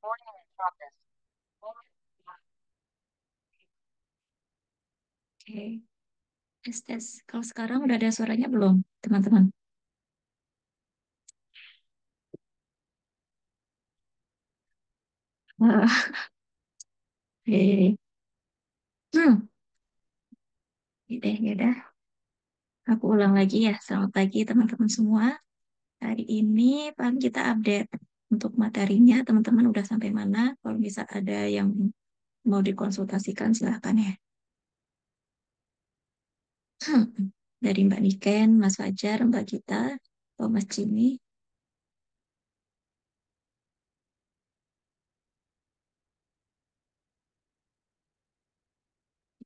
Oke, tes tes. Kalau sekarang udah ada suaranya belum, teman-teman? Ah, oke. Hmm, ya udah. Aku ulang lagi ya. Selamat pagi teman-teman semua. Hari ini paling kita update untuk materinya. Teman-teman udah sampai mana? Kalau bisa ada yang mau dikonsultasikan silahkan ya. Hmm, dari Mbak Niken, Mas Fajar, Mbak Gita, atau Mas Jimmy.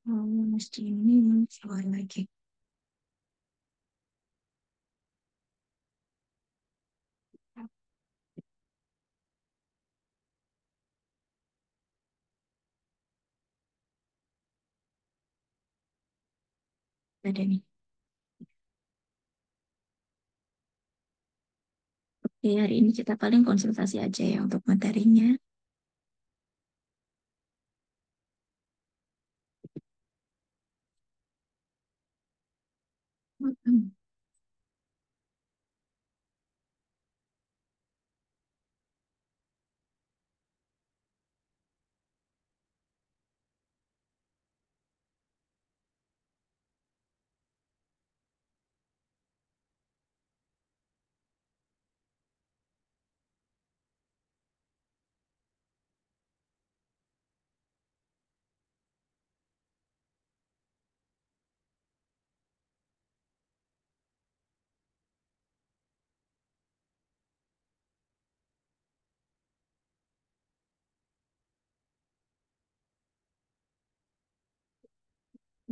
Oh, Mas Jimmy, soal lagi. Ada nih. Oke, hari ini kita paling konsultasi aja ya untuk materinya. Hmm,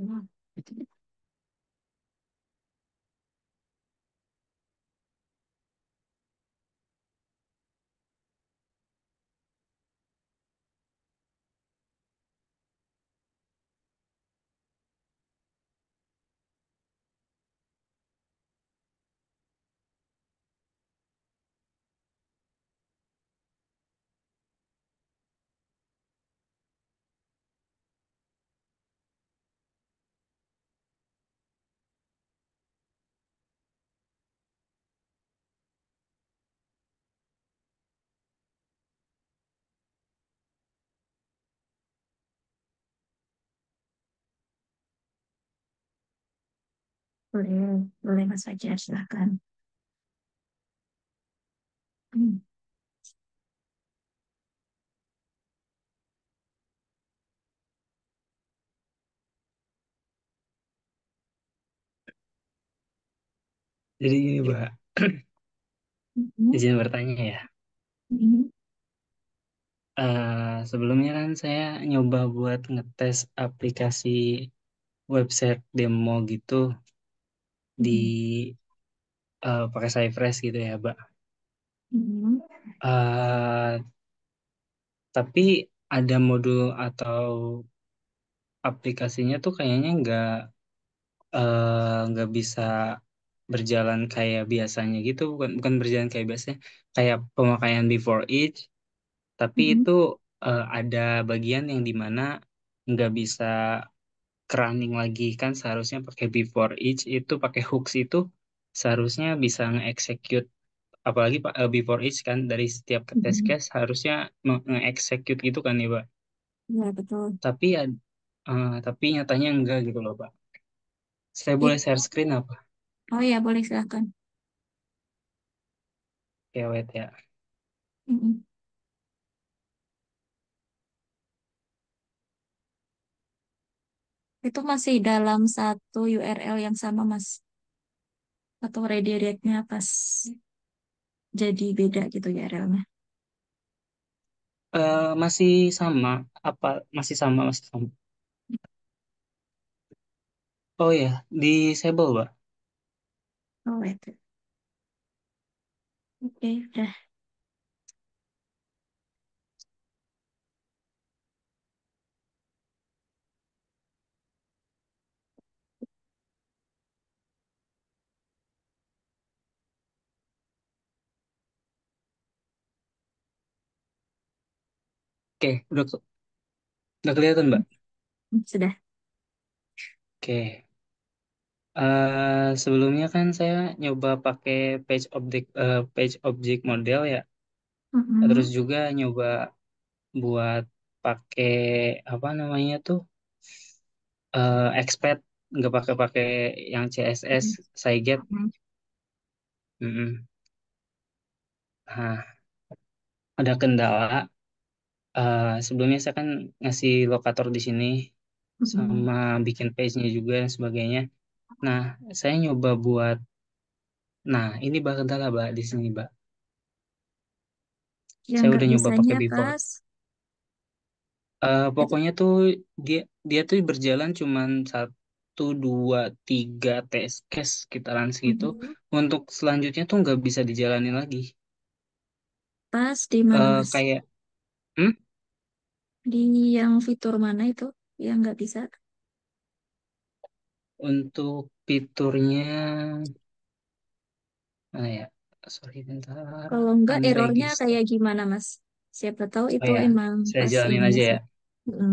hmm. Boleh, boleh Mas Fajar, silahkan. Hmm. Jadi gini, Mbak, Hmm. izin bertanya ya. Hmm. Sebelumnya kan saya nyoba buat ngetes aplikasi website demo gitu Hmm. di pakai Cypress gitu ya, Mbak. Hmm. Eh, tapi ada modul atau aplikasinya tuh kayaknya nggak bisa berjalan kayak biasanya gitu, bukan berjalan kayak biasanya, kayak pemakaian before each. Tapi Hmm. itu ada bagian yang dimana nggak bisa running lagi kan, seharusnya pakai before each itu pakai hooks itu seharusnya bisa nge-execute, apalagi before each kan dari setiap ke test Hmm. case harusnya nge-execute gitu kan ya Pak. Ya, betul. Tapi nyatanya enggak gitu loh Pak. Saya boleh Itu, share screen apa? oh ya, boleh silahkan. Ya wait ya. Hmm. Itu masih dalam satu URL yang sama, Mas. Atau redirect-nya pas jadi beda gitu URL-nya. Masih sama, apa masih sama. Oh ya, disable Pak. Oh, wait. Oke, udah. Oke, udah kelihatan, Mbak? Sudah. Oke. Sebelumnya kan saya nyoba pakai page object model ya. Terus Mm-mm. juga nyoba buat pakai apa namanya tuh Expat, nggak pakai pakai yang CSS, Cyget. Mm-mm. Mm-mm. Nah, ada kendala. Sebelumnya saya kan ngasih lokator di sini Mm-mm. sama bikin page-nya juga dan sebagainya. Nah, saya nyoba buat, nah ini bah kendala, Mbak, di sini, Mbak. Yang Saya nggak udah nyoba bisanya pakai before. pas itu. Pokoknya tuh dia dia tuh berjalan cuman satu, dua, tiga test case sekitaran segitu. Mm-mm. Untuk selanjutnya tuh nggak bisa dijalanin lagi. Pas di mana Mas? Kayak, hmm, Di yang fitur mana itu yang nggak bisa? untuk fiturnya, mana ya? Sorry, bentar. Kalau nggak errornya Unregister. kayak gimana Mas? Siapa tahu Oh itu ya, emang saya pas jalanin ininya aja ya. sih. Mm-mm.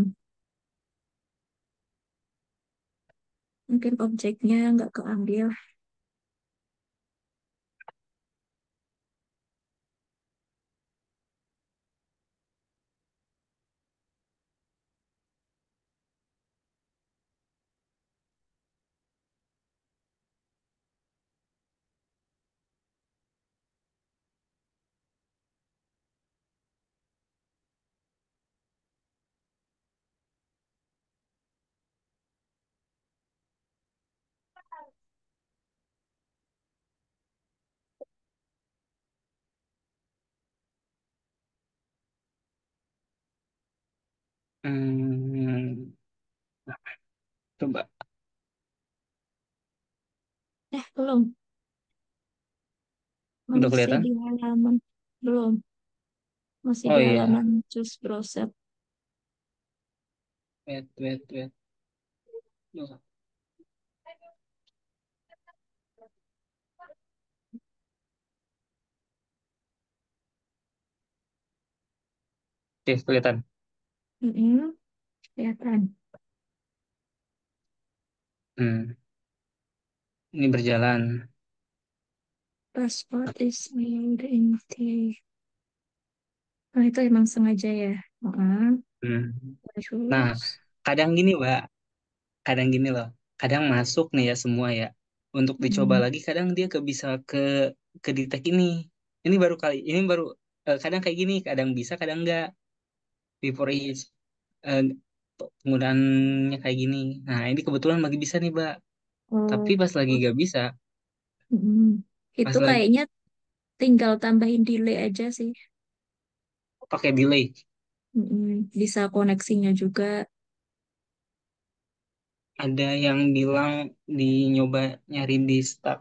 Mungkin objeknya nggak keambil. Hmm, coba. Belum. Udah Masih kelihatan? di halaman. Belum. Masih Oh di iya. halaman choose browser. Wait, wait, wait. Duh. Oke, kelihatan. Mm-mm. Kelihatan. Hmm, ini berjalan. Passport is made in the... Oh, itu emang sengaja ya. Heeh. Hmm. Nah, Terus. kadang gini, Mbak. Kadang gini loh. Kadang masuk nih ya semua ya. Untuk dicoba Mm. lagi, kadang dia bisa ke detect ini. Ini baru kadang kayak gini, kadang bisa, kadang enggak. Before each eh, penggunaannya kayak gini. Nah, ini kebetulan lagi bisa nih, Mbak. Tapi Oh. pas lagi nggak bisa, Mm. Itu pas lagi kayaknya tinggal tambahin delay aja sih. pakai delay. Bisa koneksinya juga. Ada yang bilang di nyoba nyari di Stack,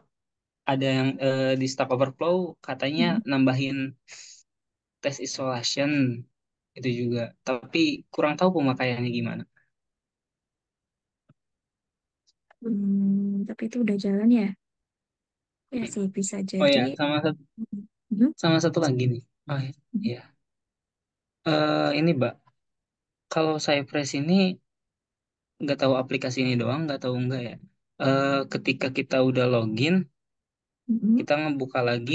ada yang di Stack Overflow katanya Mm. nambahin tes isolation itu juga. Tapi kurang tahu pemakaiannya gimana. Tapi itu udah jalan ya. Ya sih bisa Oh jadi. ya, Mm. sama satu lagi nih. Oh iya. Ini Mbak, kalau Cypress ini nggak tahu aplikasi ini doang, nggak tahu enggak ya. Ketika kita udah login, Mm. kita ngebuka lagi,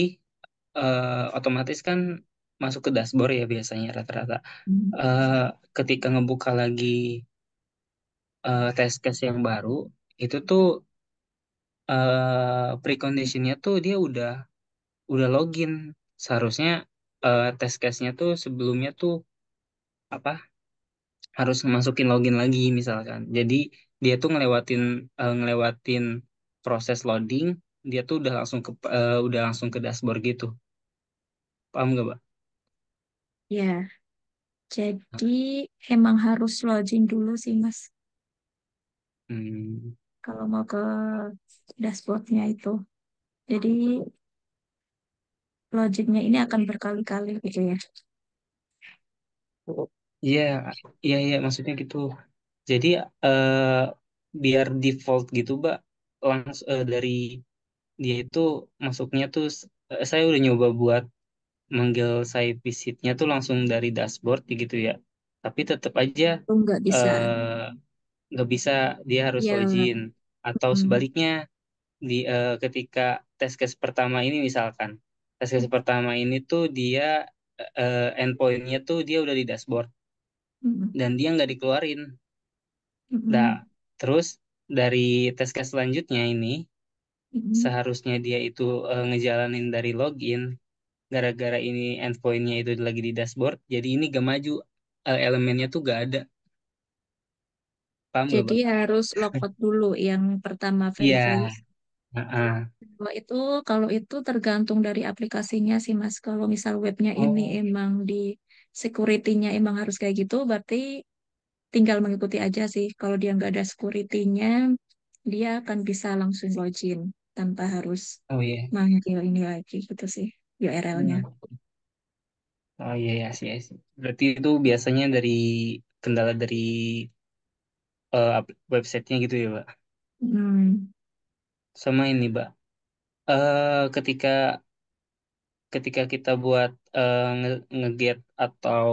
otomatis kan masuk ke dashboard ya biasanya rata-rata. Mm. Eh, Ketika ngebuka lagi test case yang baru, itu tuh preconditionnya tuh dia udah login. Seharusnya test case-nya tuh sebelumnya tuh apa harus masukin login lagi misalkan. Jadi dia tuh ngelewatin proses loading, dia tuh udah langsung ke dashboard gitu. Paham nggak, Mbak? Ya, jadi emang harus login dulu sih Mas. Hmm, Kalau mau ke dashboardnya itu. Jadi loginnya ini akan berkali-kali gitu ya. iya, iya, iya, maksudnya gitu. Jadi eh, biar default gitu, Mbak, langsung dari dia itu masuknya tuh saya udah nyoba buat manggil saya visitnya tuh langsung dari dashboard gitu ya. tapi tetap aja Oh, nggak bisa. eh, nggak bisa, dia harus Ya, login. Atau mm, sebaliknya, ketika tes case pertama ini misalkan, tes case pertama ini tuh dia endpointnya tuh dia udah di dashboard mm, dan dia nggak dikeluarin. Nah, mm, terus dari tes case selanjutnya ini mm. seharusnya dia itu ngejalanin dari login, gara-gara ini endpointnya itu lagi di dashboard, jadi ini gak maju, elemennya tuh gak ada. Paham gak, Jadi Pak? harus logout dulu yang pertama Iya. verify. Heeh. Kalau itu, kalau itu tergantung dari aplikasinya sih Mas. Kalau misal webnya ini Oh, emang di security-nya emang harus kayak gitu, berarti tinggal mengikuti aja sih. Kalau dia nggak ada security-nya, dia akan bisa langsung login tanpa harus oh iya. manggil ini lagi gitu sih URL-nya. Hmm. Oh iya ya sih, sih. Berarti itu biasanya dari kendala dari websitenya gitu ya, Pak. Hmm. Sama ini, Pak. Ketika ketika kita buat nge-get atau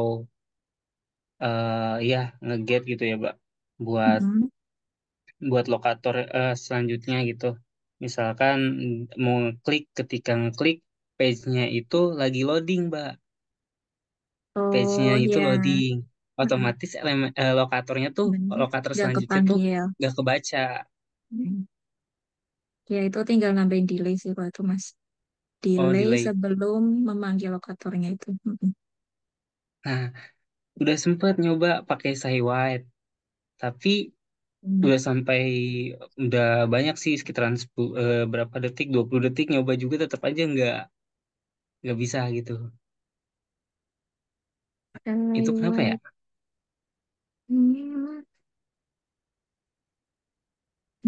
ya nge-get gitu ya, Pak. Buat Mm-mm. buat lokator selanjutnya gitu. Misalkan mau ngeklik, ketika ngeklik page-nya itu lagi loading, Mbak. Page-nya Oh itu ya, loading. heeh, Otomatis lokatornya tuh, bener. lokator Nggak selanjutnya tuh kepanggil. nggak kebaca. Hmm. Ya itu tinggal nambahin delay sih kalau itu Mas. Oh, Delay delay. sebelum memanggil lokatornya itu. Mm-mm. Nah, udah sempet nyoba pakai White, tapi Hmm. udah sampai udah banyak sih, sekitaran 10, berapa detik, 20 detik nyoba juga tetap aja nggak bisa gitu. Itu kenapa ya? Lewat. Hmm.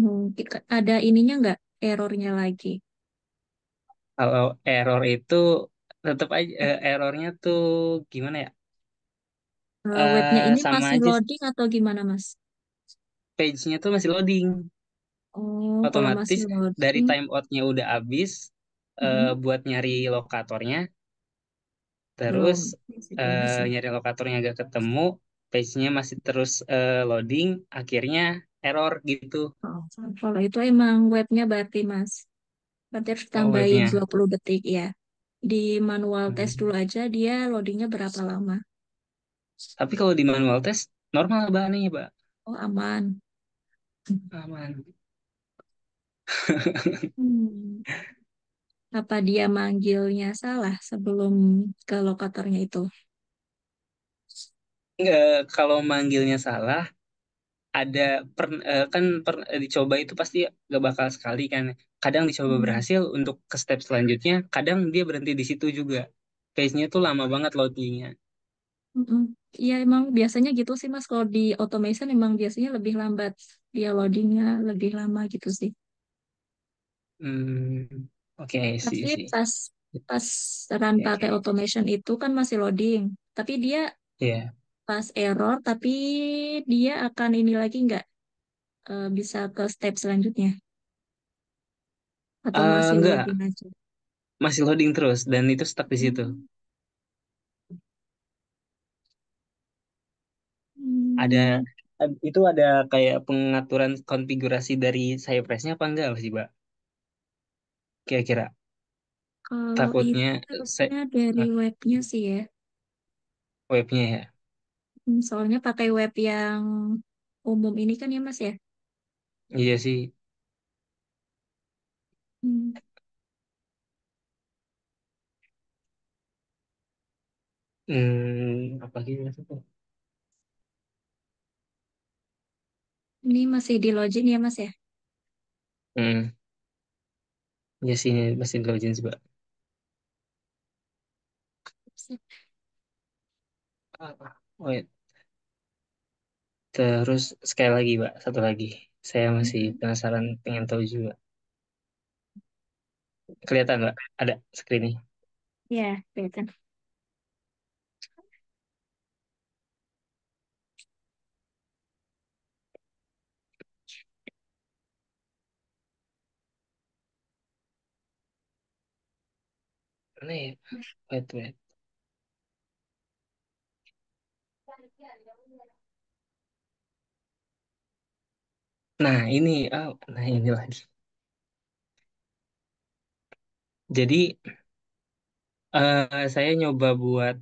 Mungkin ada ininya nggak errornya lagi. Kalau error itu tetap aja, errornya tuh gimana ya? Webnya ini Sama masih aja, loading atau gimana Mas? page-nya tuh masih loading. Oh, kalau masih Otomatis dari loading, timeoutnya udah habis, mm, buat nyari lokatornya, belum terus masih belum sih. nyari lokatornya gak ketemu, page-nya masih terus loading, akhirnya error gitu. Oh, kalau itu emang webnya berarti Mas. Berarti harus Oh, tambahin webnya. 20 detik ya. Di manual test dulu Hmm. aja dia loadingnya berapa lama. Tapi kalau di manual test normal bahannya, Pak. Oh, aman. Aman. Hmm. Apa dia manggilnya salah sebelum ke lokatornya itu? Nggak, kalau manggilnya salah, ada dicoba itu pasti gak bakal sekali kan. Kadang dicoba Hmm. berhasil untuk ke step selanjutnya, kadang dia berhenti di situ juga. Page-nya tuh lama banget loadingnya. Mm-mm. Iya emang biasanya gitu sih Mas. Kalau di automation emang biasanya lebih lambat. Dia loadingnya lebih lama gitu sih. Hmm, oke sih Tapi sih. pas run Oke, pakai oke. automation itu kan masih loading. Tapi dia Iya. pas error, tapi dia akan ini lagi nggak bisa ke step selanjutnya atau masih Enggak, loading aja. masih loading terus dan itu stuck di situ. Hmm. Ada Hmm. itu ada kayak pengaturan konfigurasi dari Cypress-nya apa enggak sih, Mbak? Kira-kira Kalau takutnya itu saya harusnya dari webnya sih ya. webnya ya. Soalnya pakai web yang umum ini kan ya Mas ya. Iya sih. Hmm. Apa gitu maksudnya? Ini masih di login ya Mas ya. Hmm, iya sih ini masih login sih, Mbak. Apa? Wait. Terus sekali lagi, Mbak, satu lagi. Saya masih Mhm. penasaran, pengen tahu juga. Kelihatan, Mbak? Ada screen-nya. Ya, kelihatan. Ini, wait, wait. Nah ini, nah ini lagi. Jadi saya nyoba buat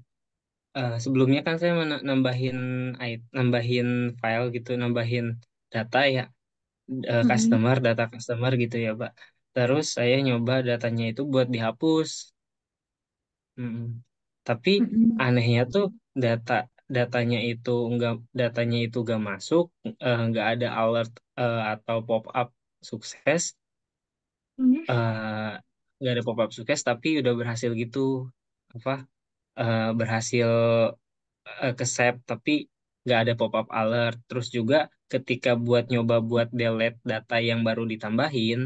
sebelumnya kan saya nambahin file gitu, nambahin data ya, Mm-mm. data customer gitu ya, Pak. Terus saya nyoba datanya itu buat dihapus. Mm-mm. Tapi Mm-mm. anehnya tuh data datanya itu datanya itu nggak masuk, nggak ada alert atau pop up sukses, Mm-mm. eh, nggak ada pop up sukses, tapi udah berhasil gitu, apa berhasil ke save, tapi nggak ada pop up alert. Terus juga ketika nyoba buat delete data yang baru ditambahin,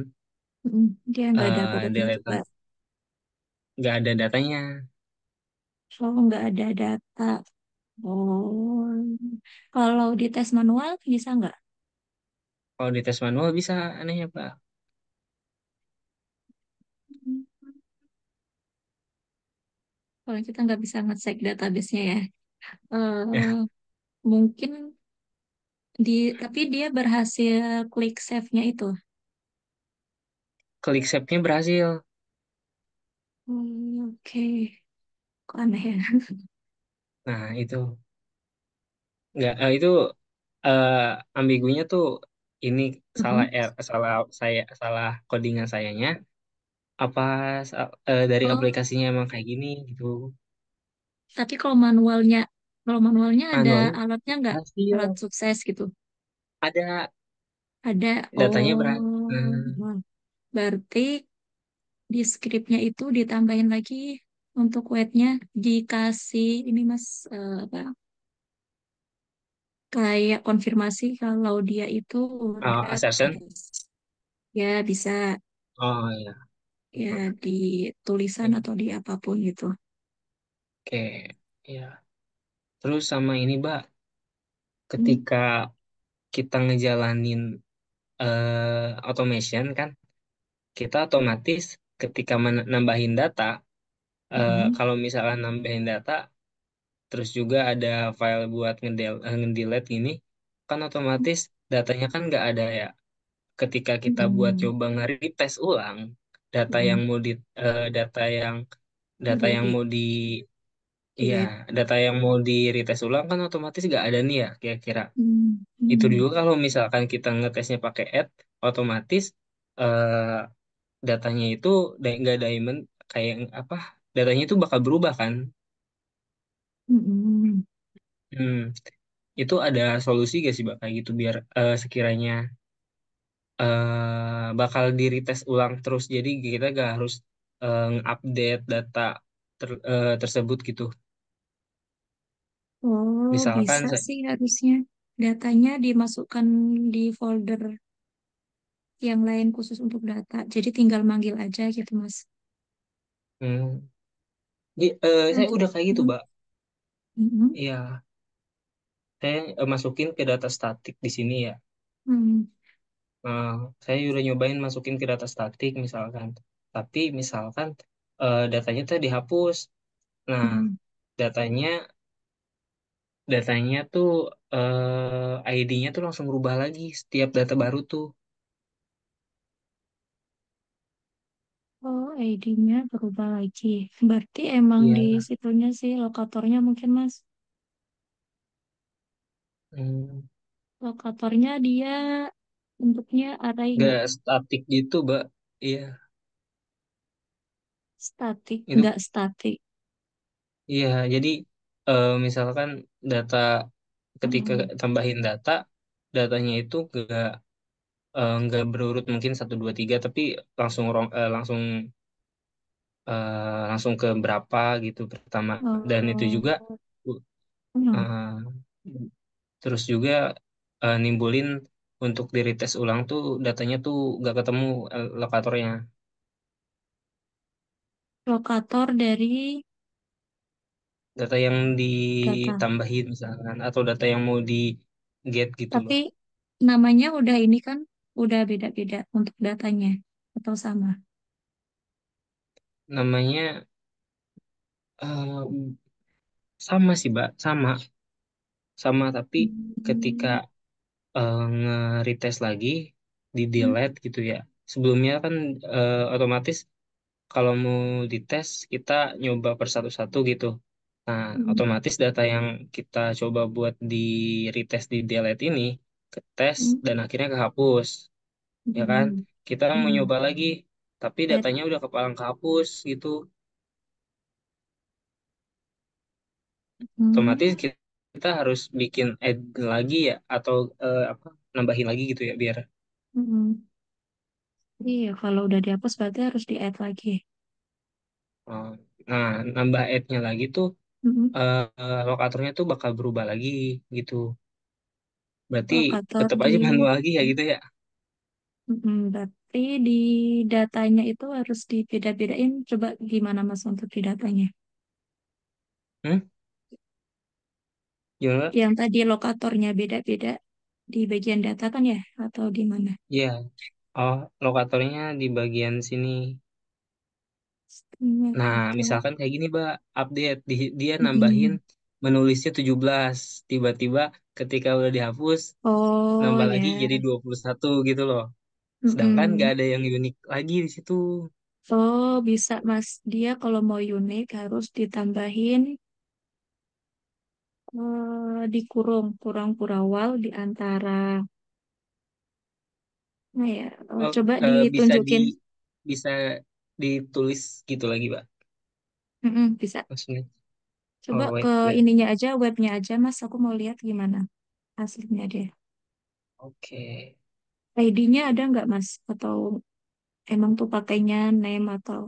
Mm-mm. Dia nggak ada pop-upnya juga. delete nggak ada datanya. So, nggak ada data. Oh, kalau di tes manual bisa nggak? Kalau di tes manual bisa, anehnya Pak. Kalau kita nggak bisa ngecek database-nya ya. Eh, mungkin tapi dia berhasil klik save-nya itu. Klik save-nya berhasil. Oke. Kok aneh ya? Nah, itu nggak itu eh, ambigunya tuh ini Mm-mm. salah codingan sayanya apa dari Oh, aplikasinya emang kayak gini gitu. tapi kalau manualnya ada Manualnya alatnya nggak? Alat berhasil. sukses gitu. Ada Ada. datanya berhasil. Oh, berarti di skripnya itu ditambahin lagi untuk weight-nya dikasih ini Mas, apa, kayak konfirmasi kalau dia itu udah Assertion. beres. Ya bisa Oh iya. ya di tulisan Oke. atau di apapun gitu. Oke. Ya. Terus sama ini, Mbak, Hmm. ketika kita ngejalanin automation kan, kita otomatis ketika nambahin data, Mm-mm. kalau misalnya nambahin data, terus juga ada file buat ngedelete gini, kan otomatis datanya kan nggak ada ya. Ketika kita buat Mm-mm. coba nge-retest ulang, data yang Mm-mm. mau di data yang data Udah yang di mau di iya delete. data yang mau di retest ulang kan otomatis nggak ada nih ya kira-kira. Hmm. Itu Hmm. juga kalau misalkan kita ngetesnya pakai add, otomatis eh, datanya itu nggak diamond kayak apa? Datanya itu bakal berubah kan? Mm-mm. Hmm, itu ada solusi gak sih Mbak kayak gitu biar sekiranya bakal di retest ulang terus, jadi kita gak harus update data tersebut gitu. Oh, Misalkan bisa sih harusnya. Datanya dimasukkan di folder yang lain khusus untuk data. Jadi tinggal manggil aja gitu, Mas. hmm, saya Untuk udah kayak gitu mm, Mbak. mm, Iya, saya masukin ke data statik di sini ya. mm, Nah, saya udah nyobain masukin ke data statik misalkan. Tapi misalkan datanya tuh dihapus. Nah, mm. datanya datanya tuh ID-nya tuh langsung berubah lagi setiap data baru tuh. Oh, ID-nya berubah lagi. Berarti emang di Iya. situnya sih lokatornya mungkin, Mas. Hmm, Lokatornya dia bentuknya array nggak nggak statik gitu, Mbak. Iya, statik, itu nggak statik. iya. Jadi misalkan data ketika Mm. tambahin data, datanya itu nggak berurut mungkin satu dua tiga, tapi langsung ke berapa gitu pertama. Dan itu juga Oh, mm. eh, terus juga nimbulin untuk di retest ulang tuh datanya tuh nggak ketemu lokatornya. Lokator dari Data yang data. ditambahin misalkan atau data yang mau di get gitu Tapi loh. namanya udah ini kan, udah beda-beda untuk datanya atau sama. Namanya eh, sama sih, Mbak, sama. sama, tapi ketika Hmm. nge-retest lagi di Hmm. delete gitu ya. Sebelumnya kan otomatis kalau mau dites kita nyoba per satu-satu gitu. Nah, Hmm. otomatis data yang kita coba buat di retest di delete ini ke tes Hmm. dan akhirnya kehapus, ya kan? Hmm. Kita mau Hmm. nyoba lagi, tapi Ber- datanya udah kepalang kehapus gitu. Otomatis hmm. kita harus bikin add lagi ya, atau apa, nambahin lagi gitu ya biar. Hmm. Iya, kalau udah dihapus berarti harus di-add lagi. Oh, nah, nambah add-nya lagi tuh Hmm. lokatornya tuh bakal berubah lagi gitu. Berarti Lokator tetap di aja manual lagi ya gitu ya. berarti di datanya itu harus dibeda-bedain. Coba gimana Mas untuk di datanya? Hmm? Gimana? Yang tadi lokatornya beda-beda di bagian data kan ya? Atau di mana? Iya. Oh, lokatornya di bagian sini. Nah, Lokator. misalkan kayak gini, Mbak, update dia nambahin Mm-mm. menulisnya 17, tiba-tiba ketika udah dihapus Oh nambah lagi ya. jadi 21 gitu loh. Sedangkan nggak Mm-mm. ada yang unik lagi di situ. Oh bisa Mas. Dia kalau mau unik harus ditambahin dikurung kurang kurawal di antara. Nah ya, Oh, coba bisa ditunjukin. bisa ditulis gitu lagi, Mbak. Mm-mm, bisa. Maksudnya. Coba Oh, ke wait, wait. ininya aja, webnya aja, Mas. Aku mau lihat gimana hasilnya deh. Oke. ID-nya ada nggak, Mas? Atau emang tuh pakainya name atau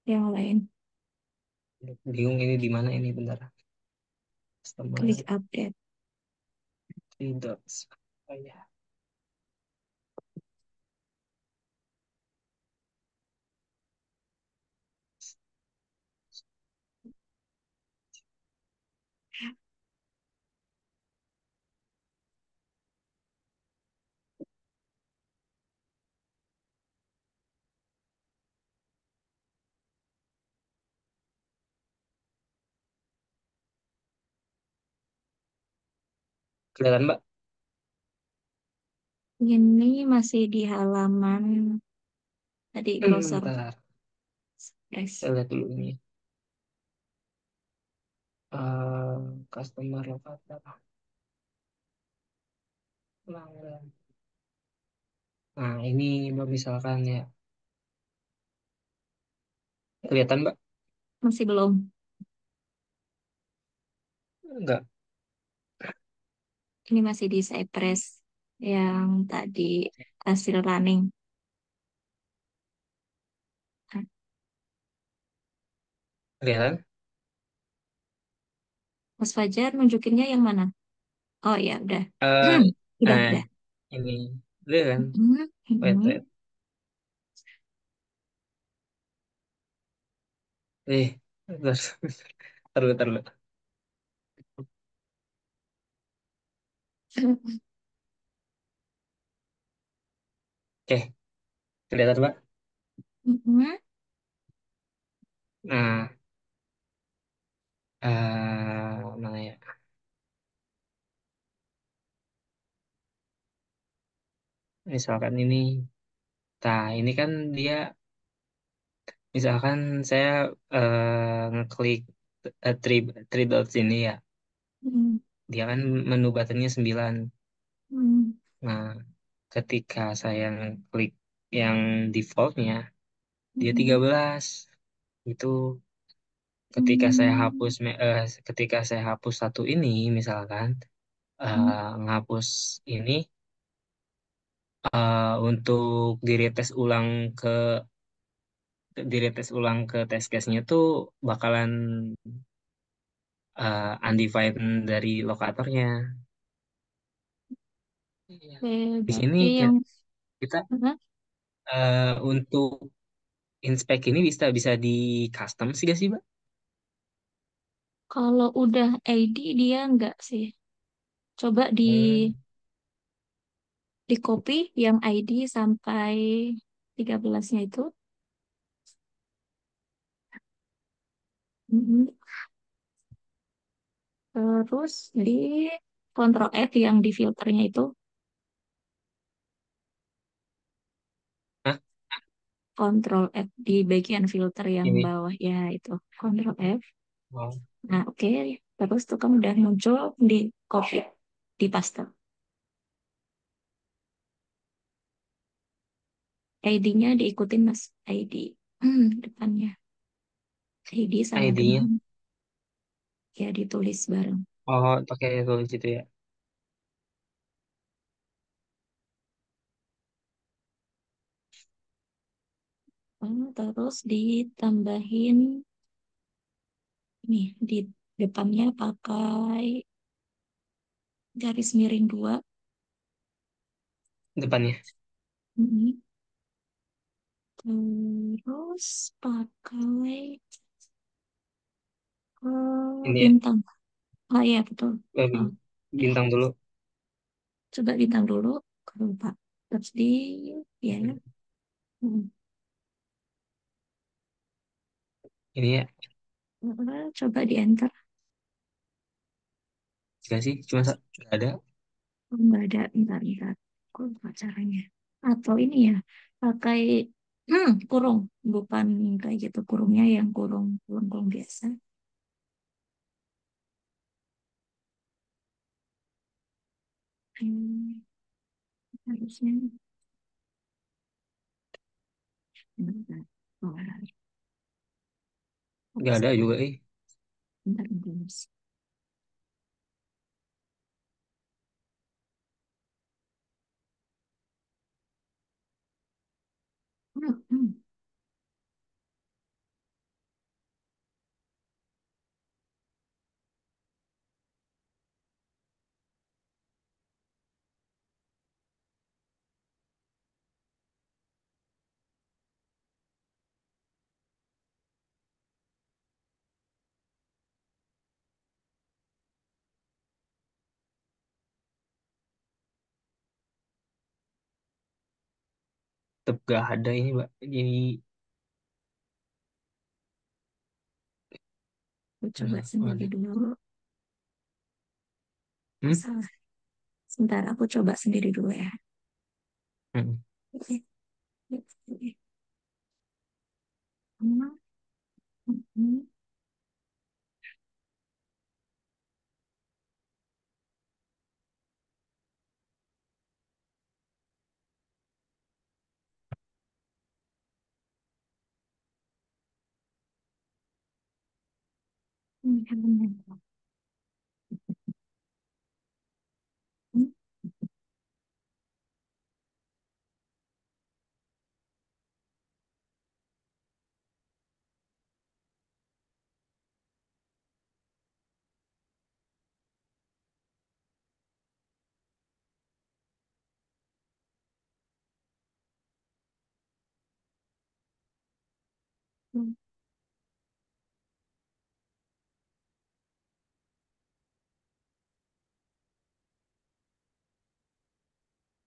yang lain? Bingung ini di mana ini, bentar. Klik Customer update. three dots. Oh, ya. Kelihatan, Mbak? Ini masih di halaman tadi browser Bentar. Express. Saya lihat dulu ini. Customer locator. Pelanggan. Nah, ini Mbak misalkan ya. Kelihatan, Mbak? Masih belum. Enggak. Ini masih di Cypress yang tadi hasil running. Nah, Kelihatan? Mas Fajar nunjukinnya yang mana? Oh ya, udah. Eh, Udah, nah, udah. ini. Lihat kan? Hmm, Wait, wait. hmm. Bentar. Bentar, bentar, bentar. Oke, kelihatan, Mbak? Hmm. Nah, mana ya? Misalkan ini. Nah, ini kan dia, misalkan saya ngeklik three, three dots ini ya. Hmm. Dia kan menu buttonnya 9. Hmm. Nah, ketika saya klik yang defaultnya, dia Hmm. 13. Itu ketika saya Hmm. hapus, ketika saya hapus satu ini, misalkan, Hmm. ngapus ini, untuk diretes ulang ke test case-nya tuh bakalan undefined dari lokatornya. Iya. Oke, Di sini berarti yang kita Hah? untuk inspect ini bisa bisa di custom sih gak sih, Mbak? kalau udah ID dia enggak sih. Coba Hmm, di copy yang ID sampai 13-nya itu. Mhm. Terus di Ctrl F yang di filternya itu, Hah? Ctrl F di bagian filter yang Ini. bawah ya itu, Ctrl F. Oh, Nah, oke. Terus tuh kamu udah muncul di copy, di paste. ID-nya diikutin Mas, ID. Depannya. ID sama ID-nya. dengan ya ditulis bareng. Oh, pakai tulis itu ya. Terus ditambahin nih di depannya pakai garis miring dua. Depannya. Ini. Terus pakai Ini ya. bintang. Oh iya betul. Oh, eh, Bintang dulu. coba bintang dulu. Kalau lupa. Terus di ya. Mm-mm. Hmm. Ini ya. Coba di enter. Enggak sih, cuma nggak ada. Oh, nggak ada. Bentar. Aku lupa caranya. Atau ini ya. Pakai kurung. Bukan kayak gitu. Kurungnya yang kurung biasa. Hmm, harusnya. Bentar. Oh, Nggak ada juga, eh. bentar. Hmm. Tetap nggak ada ini, Mbak. Jadi, Aku coba oh, sendiri ada. dulu. Hmm? Salah. Sebentar, aku coba sendiri dulu ya. Mm-mm. Oke. Hmm, hmm, hmm,